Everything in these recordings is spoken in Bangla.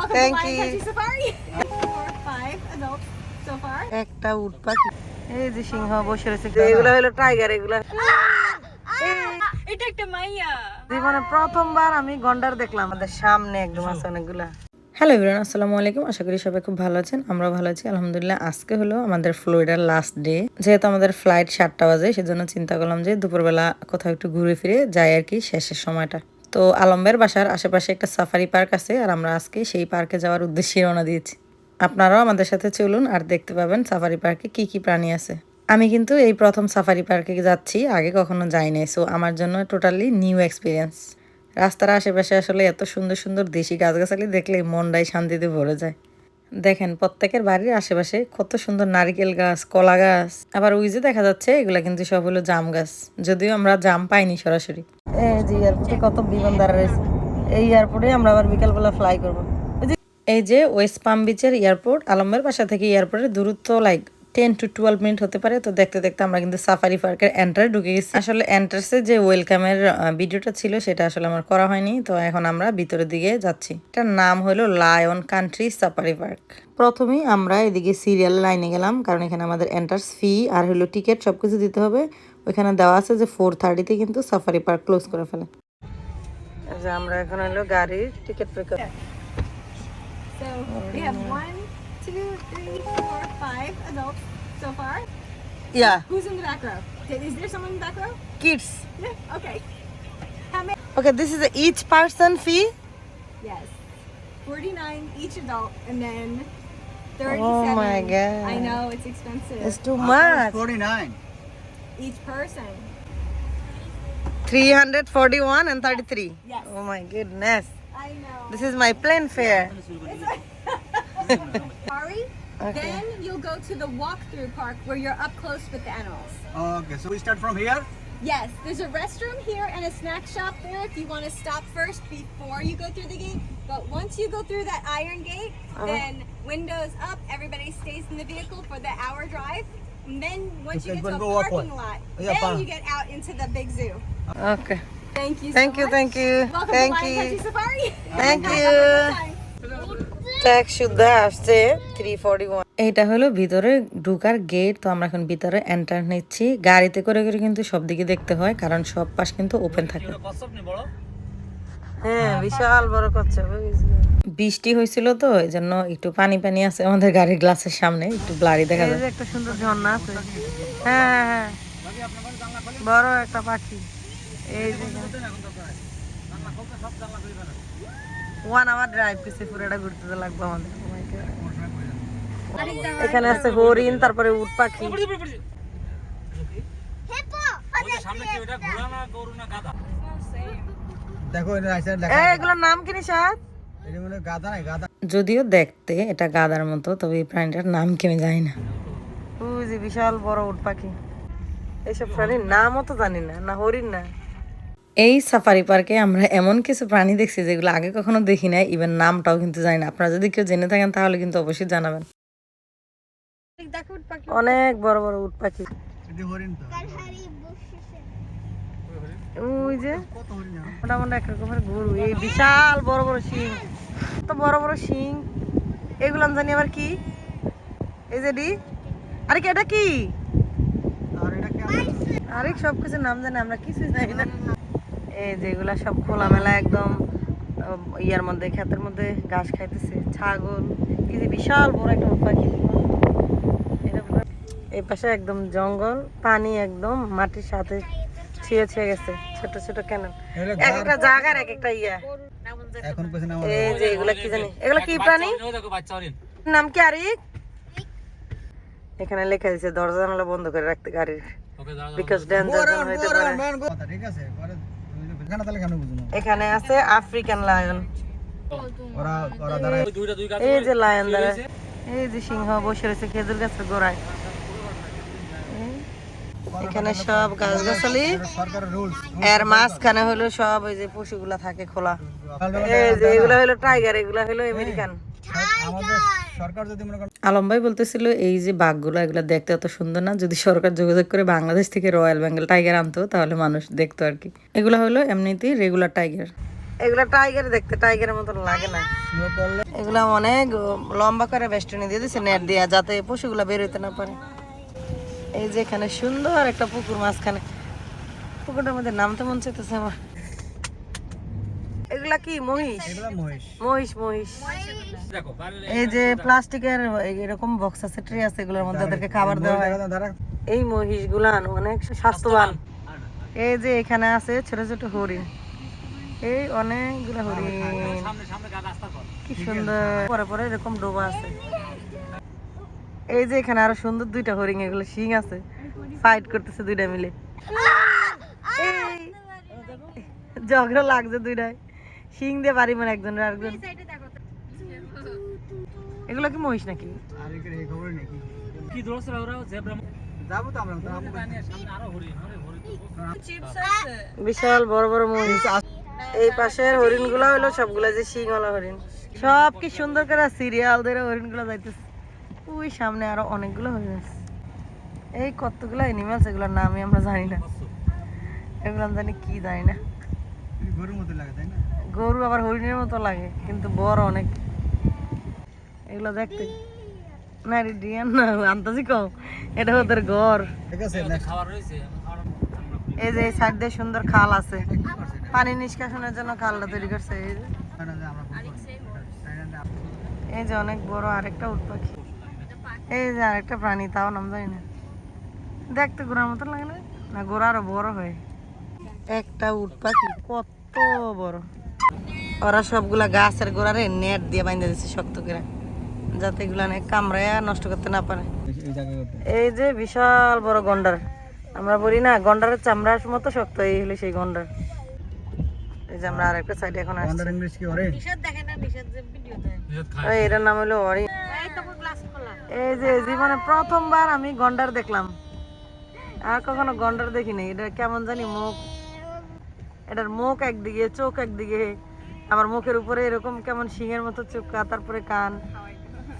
welcome Thank to Lion you. Country Safari. 5 adults so far. একটা উট পাখি এই যে সিংহ বসে রয়েছে এগুলো হলো টাইগার এগুলো এটা একটা মাইয়া। জীবনে প্রথমবার আমি গন্ডার দেখলাম আমাদের সামনে একদম আছে অনেকগুলা। হ্যালো এভরিওয়ান, আসসালামু আলাইকুম। আশা করি সবাই খুব ভালো আছেন, আমরাও ভালো আছি আলহামদুলিল্লাহ। আজকে হলো আমাদের ফ্লোরিডার লাস্ট ডে, যেহেতু আমাদের ফ্লাইট 7টা বাজে, সেজন্য চিন্তা করলাম যে দুপুরবেলা কোথাও একটু ঘুরে ফিরে যাই আর কি শেষের সময়টা। তো আলম্বের বাসার আশেপাশে একটা সাফারি পার্ক আছে, আর আমরা আজকে সেই পার্কে যাওয়ার উদ্দেশ্যে রওনা দিয়েছি। আপনারাও আমাদের সাথে চলুন আর দেখতে পাবেন সাফারি পার্কে কি কি প্রাণী আছে। আমি কিন্তু এই প্রথম সাফারি পার্কে যাচ্ছি, আগে কখনো যাইনি, সো আমার জন্য টোটালি নিউ এক্সপিরিয়েন্স। রাস্তার আশেপাশে আসলে এত সুন্দর সুন্দর দেশি গাছগাছালি দেখলে মনটাই শান্তিতে ভরে যায়। দেখেন প্রত্যেকের বাড়ির আশেপাশে কত সুন্দর নারকেল গাছ, কলা গাছ, আবার ওই যে দেখা যাচ্ছে এগুলা কিন্তু সব হলো জাম গাছ, যদিও আমরা জাম পাইনি সরাসরি। এই যে এয়ারপোর্টে কত বিমান দাঁড়া রয়েছে, এই এয়ারপোর্টে আমরা আবার বিকালবেলা ফ্লাই করবো। এই যে ওয়েস্ট পাম বিচের এয়ারপোর্ট, আলমের বাসা থেকে এয়ারপোর্টের দূরত্ব লাইক 10 to 12 মিনিট হতে পারে। তো দেখতে দেখতে আমরা কিন্তু সাফারি পার্কের এন্ট্রায় ঢুকে গেছি। আসলে এন্ট্রান্সে যে ওয়েলকামের ভিডিওটা ছিল সেটা আসলে আমার করা হয়নি, তো এখন আমরা ভিতরের দিকে যাচ্ছি। এটার নাম হলো লায়ন কান্ট্রি সাফারি পার্ক। প্রথমেই আমরা এদিকে সিরিয়াল লাইনে গেলাম, কারণ এখানে আমাদের এন্ট্রান্স ফি আর হলো টিকিট সবকিছু দিতে হবে। ওইখানে দেওয়া আছে যে 4:30-তে কিন্তু সাফারি পার্ক ক্লোজ করে ফেলে। আমরা এখন হলো গাড়ির টিকিট পে করব। So we have 1, 2, 3, 4, 5 adults so far. Yeah, Who's in the back row? Is there someone in the back row? kids. Yeah. Okay. How many? Okay, this is each person fee. Yes. 49 each adult, and then 37. Oh my God. I know it's expensive. It's too much. 49. Each person. 341 and 33. Yes. Oh my goodness. I know. This is my plane fare. Sorry. Okay. Then you'll go to the walkthrough park where you're up close with the animals. Okay, so we start from here. Yes, there's a restroom here and a snack shop there if you want to stop first before you go through the gate. But once you go through that iron gate, then windows up, everybody stays in the vehicle for the hour drive. And then once you Okay, get to a we'll go up parking one. lot, Yeah, then fine. you get out into the big zoo. Okay. Thank you so Thank you, much. thank you. Welcome Thank to Lion you. Country Safari. Thank Have a you. good time. Tax শুদ্ধা আসছে 341। এইটা হলো ভিতরে ঢুকার গেট। তো আমরা এখন ভিতরে এন্টার নিচ্ছি। গাড়িতে করে করে কিন্তু সব দিকে দেখতে হয়, কারণ সব পাশ কিন্তু ওপেন থাকে। হ্যাঁ, বিশাল বড় করছে। বৃষ্টি হয়েছিল তো এই জন্য একটু পানি পানি আছে আমাদের গাড়ির গ্লাসের সামনে, একটু ব্লারি দেখা যায়। একটা সুন্দর ঝর্ণা আছে। হ্যাঁ হ্যাঁ হ্যাঁ, বড় একটা পাখি। এই যে 1 hour ড্রাইভ করছে, পুরোটা ঘুরতে লাগবে আমাদের। এখানে আছে হরিণ, তারপরে উট পাখি। দেখো এটা রাইট সাইড এগুলোর নাম কি নিশাদ? এটা মানে গাদা নাই গাদা। যদিও দেখতে এটা গাদার মতো, তবে এই প্রাণীটার নাম কি আমি জানি না। ওই যে বিশাল বড় উট পাখি। এইসব প্রাণীর নামও তো জানি না, না হরিণ না। এই সাফারি পার্কে আমরা এমন কিছু প্রাণী দেখছি যেগুলো আগে কখনো দেখি না, ইভেন নামটাও কিন্তু জানি না। আপনারা যদি কেউ জেনে থাকেন তাহলে কিন্তু অবশ্যই জানাবেন। অনেক বড় বড় উট পাখি। এটা হরিণ তো। ওই যে কত হরিণ? ওটা মনে এক রকমের গরু। এই বিশাল বড় বড় শিং, তো বড় বড় শিং। এগুলো আমি জানি আবার কি, এই যে ডি। আরে কি এটা কি? আর এটা কি আছে? আরে সব কিছু নাম জানি আমরা, কিছু জানি না। এই যেগুলা সব খোলামেলা একদম ইয়ার মধ্যে, ক্ষেতের মধ্যে ঘাস খাইতেছে। ছাগল, কি যে বিশাল বড় একটা উট পাখি। এই পাশে একদম জঙ্গল, পানি একদম মাটির সাথে ছিঁড়ে ছিঁড়ে গেছে, ছোট ছোট ক্যানেল। এক একটা জায়গার এক একটা ইয়া। এখন কইছে না এই যে এগুলা কি জানি, এগুলা কি প্রাণী, নাম কি? আরিক। এখানে লেখা দিয়েছে দরজা জানালা বন্ধ করে রাখতে গাড়ির, বিকজ ডেঞ্জার জোন হইতে পারে। ঠিক আছে, পরে এখানে তাহলে কেন বুঝুন? এখানে আছে আফ্রিকান লায়ন। ওরা ওরা দাঁড়ায়। এই যে লায়ন দাঁড়ায়, এই যে সিংহ বসে রয়েছে খেজুর গাছের গোড়ায়। এখানে সব গাছগাছালি, সরকারের রুলস। এর মাঝখানে হলো সব ওই যে পশুগুলা থাকে খোলা। এই যে এগুলা হলো টাইগার, এগুলা হলো আমেরিকান। আমাদের সরকার যদি মনে করেন। আলম ভাই বলতেছিল এই যে বাঘগুলো, এগুলো দেখতে এত সুন্দর না, যদি সরকার যোগাযোগ করে বাংলাদেশ থেকে রয়্যাল বেঙ্গল টাইগার আনতো তাহলে মানুষ দেখতো আর কি। এগুলো হলো এমনিতেই রেগুলার টাইগার। এগুলা টাইগার দেখতে টাইগারের মতন লাগে না। স্লো করলে এগুলা অনেক লম্বা করে বেষ্টনী দিয়ে দিচ্ছে নেট দিয়া, যাতে পশুগুলা বের হইতে না পারে। এই যে এখানে সুন্দর একটা পুকুর, মাঝখানে পুকুরটার মধ্যে নামতে মন চাইতেছে আমার। এগুলা কি মহিষ? এগুলা মহিষ। মহিষ মহিষ। এই যে প্লাস্টিকের এরকম বক্স আছে, ট্রে আছে, এগুলোর মধ্যে ওদেরকে খাবার দেওয়া হয়। এই মহিষ গুলান অনেক স্বাস্থ্যবান। এই যে এখানে আছে ছোট ছোট হরিণ, এই অনেকগুলো হরিণ, কি সুন্দর। পরে পরে এরকম ডোবা আছে। এই যে এখানে আরো সুন্দর দুইটা হরিণ, এগুলো শিং আছে, ফাইট করতেছে দুইটা মিলে। এই ঝগড়া লাগছে দুইটাই, শিং দিয়ে বাড়ি মানে একজন আরেকজন। এগুলো কি মহিষ নাকি? আর এখানে এই খবর নাকি কি দোস্ত ওরা জেব্রা যাবো তো আমরা, সামনে আরো হরিণ। বিশাল বড় বড় মহিষ। এই পাশের হরিণ গুলা হলো সবগুলা যে শিংওয়ালা হরিণ, সব কি সুন্দর করে সিরিয়াল ধরে হরিণ গুলা যাইতেছে। ওই সামনে আরো অনেকগুলো হরিণ আছে। এই কতগুলো এনিমেলস, এগুলোর নামই আমরা জানি না, এগুলো আমি জানি কি জানি না। গরুর মতো লাগে তাই না? গরু আবার হরিণের মতো লাগে, কিন্তু বড় অনেক। এগুলো দেখতে না ডিয়ান না, আন্তাজি কম, এটা ওদের ঘর। ঠিক আছে খাবার রয়েছে। এই যে এই সাইড দিয়ে সুন্দর খাল আছে, পানি নিষ্কাশনের জন্য খালটা তৈরি করছে। এই যে এই যে অনেক বড় আরেকটা উট পাখি। এই যে আরেকটা প্রাণী, তাও নাম জানি না। দেখতে ঘোড়ার মতো লাগে না? না, ঘোড়া আরো বড় হয়। একটা উট পাখি কত বড়। ওরা সবগুলা গাছের গোড়ারে নেট দিয়ে বাইন্ধে দিচ্ছে শক্ত করে, যাতে এগুলা কামড়ায় নষ্ট করতে না পারে। এই যে বিশাল বড় গন্ডার, আমরা বলি না গন্ডারের চামড়ার মতো শক্ত, এই হলো সেই গন্ডার। এই যে আমরা আরেকটা সাইডে এখন আসছি। গন্ডার ইংলিশ কি অরেঞ্জ? এটার নাম হলো অরেঞ্জ। এই যে জীবনে প্রথমবার আমি গন্ডার দেখলাম, আর কখনো গন্ডার দেখিনি। এটা কেমন জানি মুখ, এটার মুখ একদিকে, চোখ একদিকে, আবার মুখের উপরে এরকম কেমন শিঙের মতো চোখ, তারপরে কান,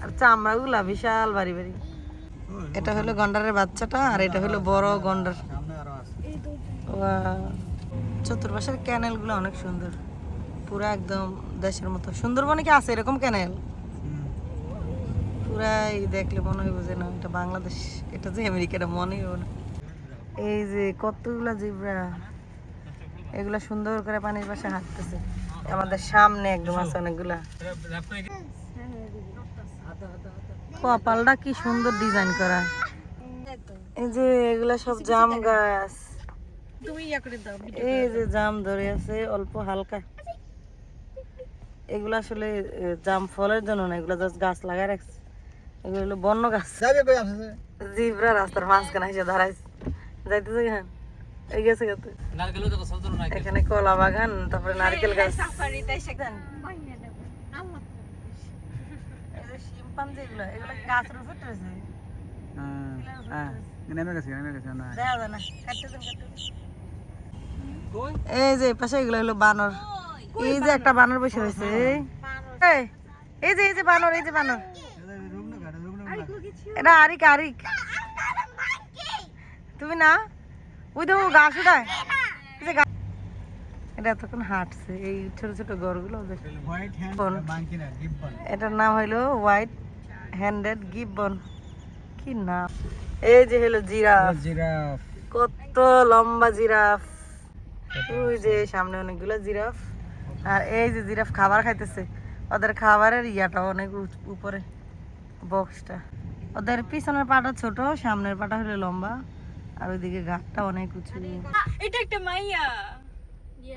আর চামড়া গুলা বিশাল ভারী ভারী। এটা হলো গন্ডারের বাচ্চাটা, আর এটা হলো বড় গন্ডার। চতুর্পাশের ক্যানেল গুলো অনেক সুন্দর, পুরা একদম দেশের মতো। সুন্দরবনে কি আছে এরকম ক্যানেল? পুরাই দেখলে মনে হইব যে না এটা বাংলাদেশ, এটা যে আমেরিকা, এটা মনে হইব না। এই যে কতগুলা জিব্রা, এগুলা সুন্দর করে পানির পাশে হাঁটতেছে। আমাদের সামনে একদম আছে অনেকগুলা। কপালটা কি সুন্দর ডিজাইন করা। এই যে এগুলা সব জাম গাছ, এই যে জাম ধরে আছে অল্প হালকা। এগুলা আসলে জাম ফলের জন্য না, এগুলা জাস্ট গাছ লাগাই রাখছে। এগুলো হলো বন্য গাছ। জিব্রা রাস্তার মাঝখানে এসে দাঁড়াইছে, যাইতেছে এখানে। এই গেছে গেছে এখানে কলা বাগান, তারপরে নারকেল গাছ। শিম্পাঞ্জি এগুলো, এগুলো গাছের উপর রয়েছে। এই যে পাশে এগুলো হলো বানর। এই যে একটা বানর বসে রয়েছে, এই যে এই যে বানর, এই যে বানর, এটা আরিক। আরিক তুমি না, ওই তো গাছ উঠায়। এটা এতক্ষণ হাঁটছে, এই ছোট ছোট ঘরগুলো। এটার নাম হইলো হোয়াইট হ্যান্ডেড গিবন। কি নাম? এই যে হলো জিরাফ, কত লম্বা জিরাফ। ওই যে সামনে অনেকগুলো জিরাফ, আর এই যে জিরাফ খাবার খাইতেছে। ওদের খাবারের ইয়াটা অনেক উপরে, বক্সটা। ওদের পিছনের পাটা ছোট, সামনের পাটা হলো লম্বা, আর ওইদিকে ঘাটটা অনেক উঁচু। এটা একটা মাইয়া।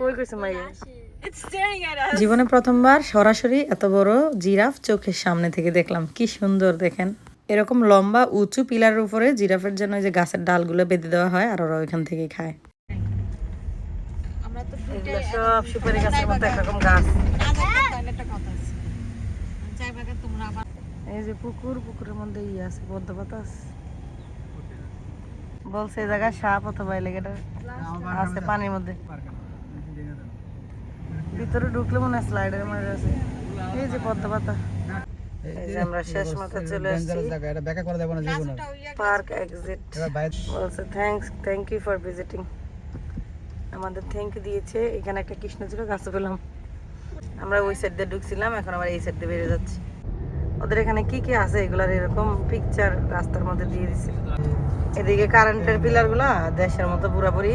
কই কইছে মাইয়া? It's staring at us. জীবনে প্রথমবার সরাসরি এত বড় জিরাফ চোখের সামনে থেকে দেখলাম। কি সুন্দর দেখেন, এরকম লম্বা উঁচু পিলারের উপরে জিরাফের জন্য যে গাছের ডালগুলো বেঁধে দেওয়া হয়, আর ওরা ওইখান থেকেই খায়। এগুলো সব সুপারি গাছের মতো একরকম গাছ। এই যে পুকুর, পুকুরের মধ্যে ইয়ে আছে, পদ্ম পাতা আছে। বলছে এই জায়গায় সাপ অথবা এলিগেটর আছে পানির মধ্যে। ভিতরে ঢুকলে মনে হয় স্লাইডার মারে আছে। এই যে পদ্ম পাতা। এই যে আমরা শেষ মাথা চলে আসছি, পার্ক এক্সিট। বলছে থ্যাংক ইউ ফর ভিজিটিং। আমাদের থ্যাংক ইউ দিয়েছে। এখানে একটা কৃষ্ণচূড়া গাছ পেলাম, আমরা ওই সাইড দিয়ে ঢুকছিলাম, এখন আবার এই সাইড দিয়ে বেরিয়ে যাচ্ছি। ওদের এখানে কি কি আছে এগুলার এরকম পিকচার রাস্তার মধ্যে দিয়ে দিচ্ছে। এদিকে কারেন্টের পিলার গুলা দেশের মতো পুরাপুরি,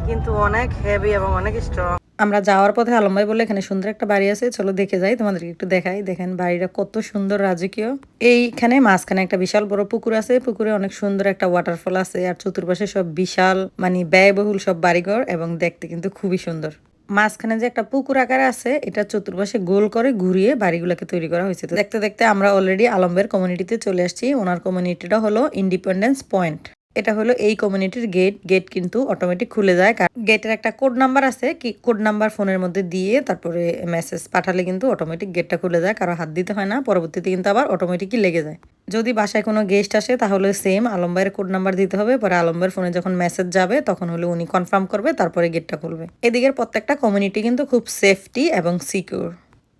কিন্তু অনেক হেভি এবং অনেক স্ট্রং। আমরা যাওয়ার পথে আলম ভাই বলে এখানে সুন্দর একটা বাড়ি আছে, চলো দেখে যাই, তোমাদেরকে একটু দেখাই। দেখেন বাড়িটা কত সুন্দর, রাজকীয়। এইখানে মাঝখানে একটা বিশাল বড় পুকুর আছে, পুকুরে অনেক সুন্দর একটা ওয়াটারফল আছে, আর চতুর্পাশে সব বিশাল মানে ব্যয়বহুল সব বাড়িঘর, এবং দেখতে কিন্তু খুবই সুন্দর। মাঝখানে যে একটা পুকুর আকারে আছে, এটা চতুর্পাশে গোল করে ঘুরিয়ে বাড়িগুলোকে তৈরি করা হয়েছে। তো দেখতে দেখতে আমরা অলরেডি আলমবের কমিউনিটিতে চলে আসছি। ওনার কমিউনিটিটা হলো ইন্ডিপেন্ডেন্স পয়েন্ট। এটা হলো এই কমিউনিটির গেট। গেট কিন্তু অটোমেটিক খুলে যায়। গেটের একটা কোড নাম্বার আছে, কি কোড নাম্বার ফোনের মধ্যে দিয়ে তারপরে মেসেজ পাঠালে কিন্তু অটোমেটিক গেটটা খুলে যায়, কারো হাত দিতে হয় না। পরবর্তীতে কিন্তু আবার অটোমেটিকই লেগে যায়। যদি বাসায় কোনো গেস্ট আসে তাহলে সেম আলম ভাইয়ের কোড নাম্বার দিতে হবে, পরে আলম ভাইয়ের ফোনে যখন মেসেজ যাবে তখন হলো উনি কনফার্ম করবে, তারপরে গেটটা খুলবে। এদিকের প্রত্যেকটা কমিউনিটি কিন্তু খুব সেফটি এবং সিকিউর।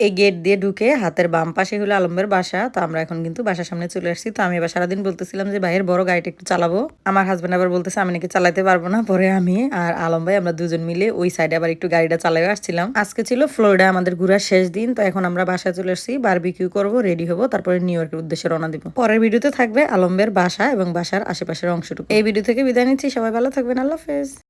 এই গেট দিয়ে ঢুকে হাতের বাম পাশে হলো আলমের বাসা। তো আমরা এখন কিন্তু বাসার সামনে চলে আসছি। তো আমি এবার সারাদিন বলতেছিলাম যে ভাইয়ের বড় গাড়িটা একটু চালাবো। আমার হাজবেন্ড আবার বলতেছে আমি নাকি চালাতে পারবো না। পরে আমি আর আলম ভাই আমরা দুজন মিলে ওই সাইডে আবার একটু গাড়িটা চালাই আসছিলাম। আজকে ছিল ফ্লোরিডা আমাদের ঘোরার শেষ দিন। তো এখন আমরা বাসায় চলে আসছি, বারবিকিউ করবো, রেডি হবো, তারপরে নিউ ইয়র্কের উদ্দেশ্যে রওনা দিব। পরের ভিডিওতে থাকবে আলমের বাসা এবং বাসার আশেপাশের অংশটুকু। এই ভিডিও থেকে বিদায় নিচ্ছি, সবাই ভালো থাকবেন, আল্লাহ হাফেজ।